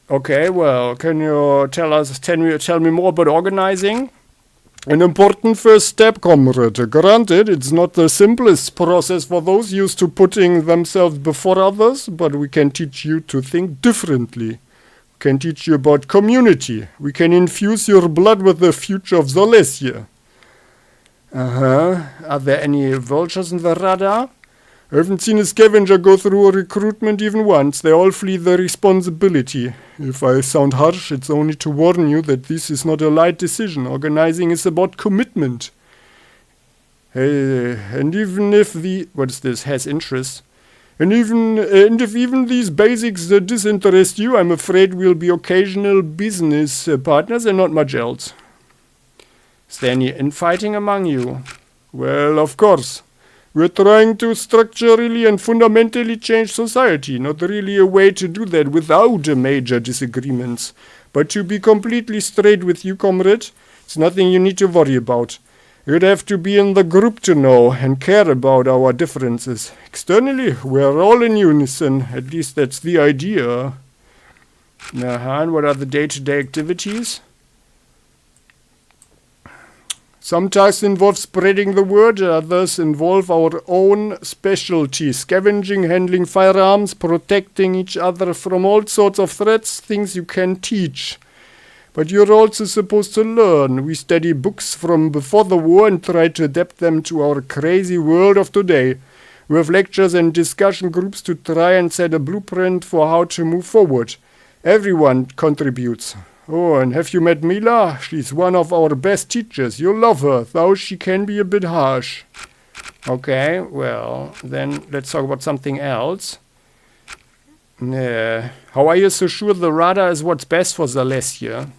Okay, well, can you tell me more about organizing? An important first step, comrade. Granted, it's not the simplest process for those used to putting themselves before others, but we can teach you to think differently. We can teach you about community. We can infuse your blood with the future of Zalesia. Are there any vultures in the radar? I haven't seen a scavenger go through a recruitment even once. They all flee their responsibility. If I sound harsh, it's only to warn you that this is not a light decision. Organizing is about commitment. And even if has interest, and if even these basics disinterest you, I'm afraid we'll be occasional business partners and not much else. Is there any infighting among you? Well, of course. We're trying to structurally and fundamentally change society. Not really a way to do that without major disagreements. But to be completely straight with you, comrade, it's nothing you need to worry about. You'd have to be in the group to know and care about our differences. Externally, we're all in unison. At least that's the idea. And what are the day-to-day activities? Some tasks involve spreading the word, others involve our own specialties. Scavenging, handling firearms, protecting each other from all sorts of threats, things you can teach. But you're also supposed to learn. We study books from before the war and try to adapt them to our crazy world of today. We have lectures and discussion groups to try and set a blueprint for how to move forward. Everyone contributes. Oh, and have you met Mila? She's one of our best teachers. You'll love her, though she can be a bit harsh. Okay, well, then let's talk about something else. How are you so sure the radar is what's best for Zalessia?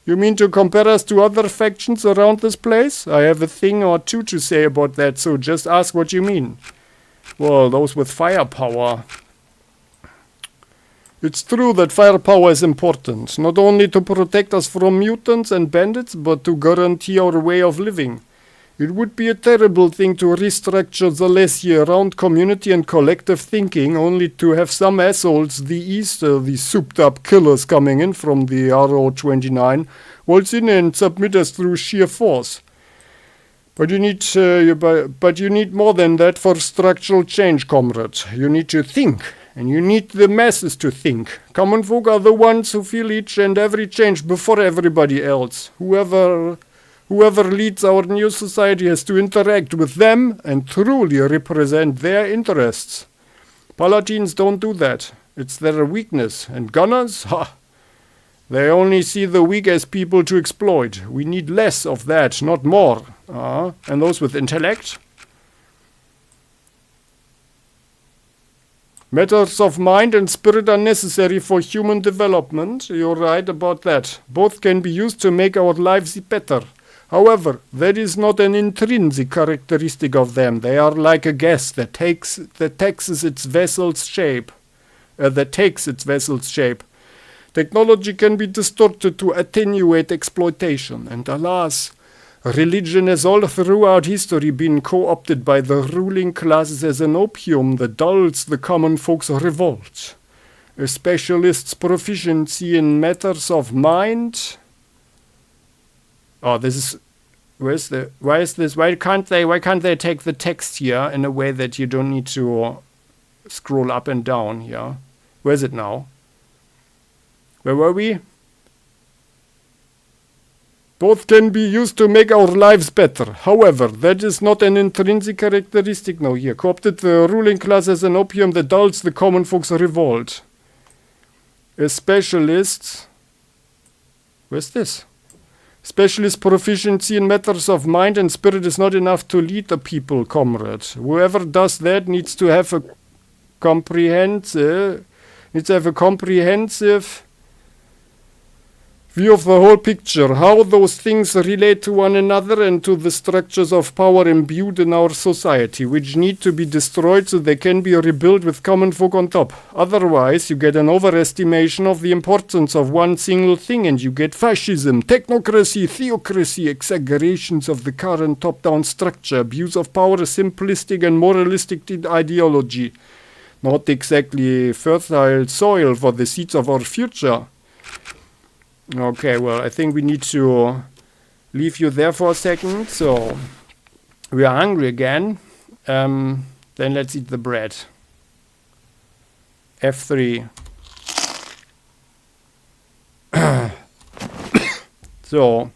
You mean to compare us to other factions around this place? I have a thing or two to say about that, so just ask what you mean. Well, those with firepower. It's true that firepower is important, not only to protect us from mutants and bandits, but to guarantee our way of living. It would be a terrible thing to restructure Zalessia around community and collective thinking, only to have some assholes, these souped-up killers coming in from the RO-29, waltz in and submit us through sheer force. But you need more than that for structural change, comrade. You need to think. And you need the masses to think. Common folk are the ones who feel each and every change before everybody else. Whoever leads our new society has to interact with them and truly represent their interests. Paladins don't do that. It's their weakness. And gunners? They only see the weak as people to exploit. We need less of that, not more. And those with intellect? Matters of mind and spirit are necessary for human development. You're right about that. Both can be used to make our lives better. However, that is not an intrinsic characteristic of them. They are like a gas that takes its vessel's shape. Technology can be distorted to attenuate exploitation, and alas, religion has all throughout history been co-opted by the ruling classes as an opium that dulls the common folk's revolt. A specialist's proficiency in matters of mind. Oh, this is why can't they take the text here in a way that you don't need to scroll up and down here? Where is it now? Where were we? Both can be used to make our lives better. However, that is not an intrinsic characteristic. No, here. Co-opted the ruling class as an opium that dulls the common folk's revolt. A specialist... Where's this? Specialist proficiency in matters of mind and spirit is not enough to lead the people, comrade. Whoever does that needs to have a comprehensive view of the whole picture, how those things relate to one another and to the structures of power imbued in our society, which need to be destroyed so they can be rebuilt with common folk on top. Otherwise, you get an overestimation of the importance of one single thing and you get fascism, technocracy, theocracy, exaggerations of the current top-down structure, abuse of power, simplistic and moralistic ideology. Not exactly fertile soil for the seeds of our future. Okay, well, I think we need to leave you there for a second. So, we are hungry again. Then let's eat the bread. F3. So,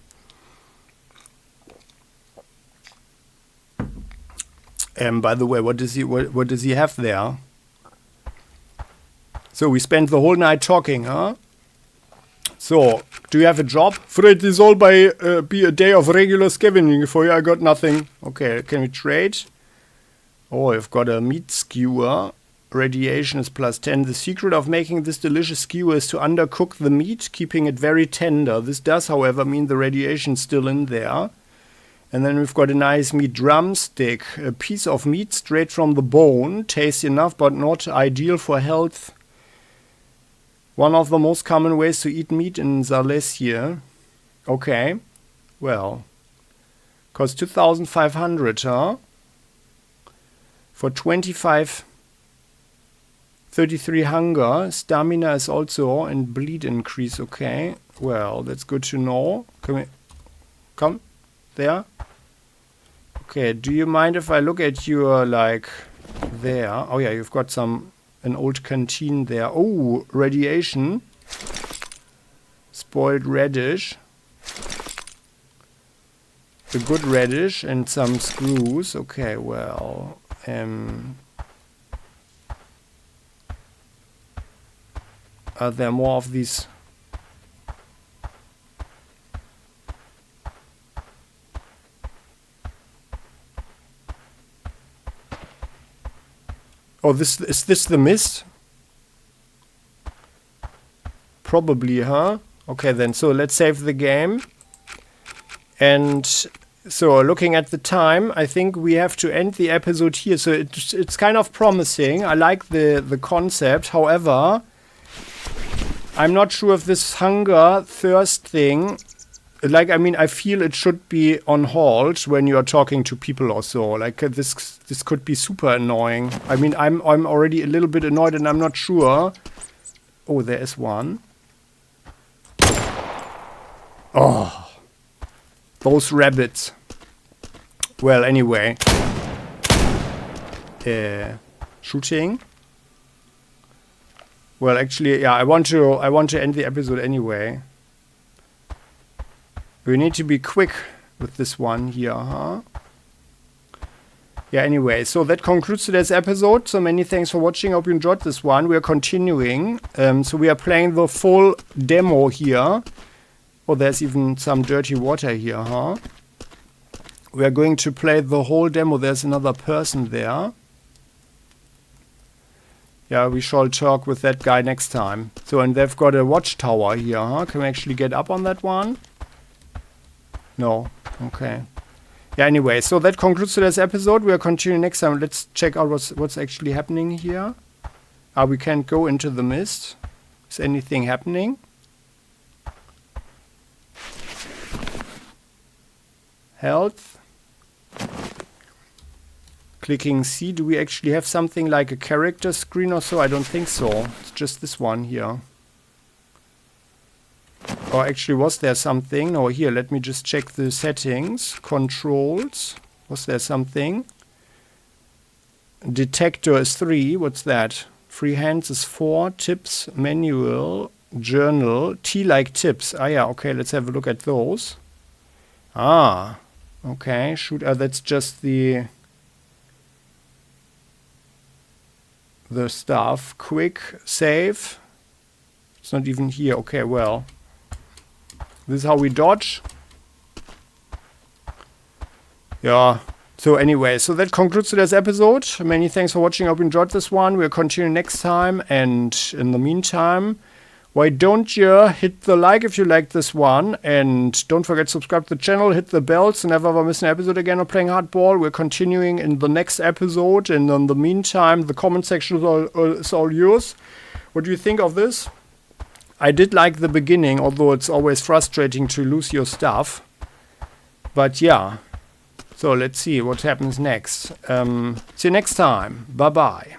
By the way, what does he have there? So we spent the whole night talking, huh? So, do you have a job? Afraid this all be a day of regular scavenging for you. I got nothing. Okay, can we trade? Oh, I've got a meat skewer. Radiation is +10. The secret of making this delicious skewer is to undercook the meat, keeping it very tender. This does, however, mean the radiation's still in there. And then we've got a nice meat drumstick. A piece of meat straight from the bone. Tasty enough, but not ideal for health. One of the most common ways to eat meat in Zalesia. Okay. Well. Costs 2,500, huh? For 25... 33 hunger. Stamina is also... and bleed increase, okay. Well, that's good to know. Come. There. Okay, do you mind if I look at your, like... there. Oh yeah, you've got some... an old canteen there. Oh, radiation. Spoiled radish. A good radish and some screws. Okay, well... are there more of these? Oh, is this the mist? Probably, huh? Okay then, so let's save the game. And so looking at the time, I think we have to end the episode here. So it's kind of promising. I like the concept. However, I'm not sure if this hunger, thirst thing, like, I mean, I feel it should be on hold when you are talking to people or so. Like, this could be super annoying. I mean, I'm already a little bit annoyed and I'm not sure. Oh, there is one. Oh, those rabbits. Well, anyway. Shooting. Well, actually, yeah, I want to end the episode anyway. We need to be quick with this one here, huh? Yeah, anyway, so that concludes today's episode. So many thanks for watching. Hope you enjoyed this one. We are continuing. So we are playing the full demo here. Oh, there's even some dirty water here, huh? We are going to play the whole demo. There's another person there. Yeah, we shall talk with that guy next time. So, and they've got a watchtower here, huh? Can we actually get up on that one? No. Okay. Yeah, anyway, so that concludes today's episode. We'll continue next time. Let's check out what's actually happening here. We can't go into the mist. Is anything happening? Health. Clicking C. Do we actually have something like a character screen or so? I don't think so. It's just this one here. Or actually, was there something? No, here, let me just check the settings. Controls. Was there something? Detector is 3. What's that? Free hands is 4. Tips, manual, journal. T like tips. Ah, yeah, okay, let's have a look at those. Ah, okay. Shoot, that's just the stuff. Quick, save. It's not even here. Okay, well. This is how we dodge. Yeah. So anyway, so that concludes today's episode. Many thanks for watching. I hope you enjoyed this one. We'll continue next time. And in the meantime, why don't you hit the like if you liked this one. And don't forget to subscribe to the channel. Hit the bell so never ever miss an episode again of Playing Hardball. We're continuing in the next episode. And in the meantime, the comment section is all yours. What do you think of this? I did like the beginning, although it's always frustrating to lose your stuff. But yeah. So let's see what happens next. See you next time. Bye-bye.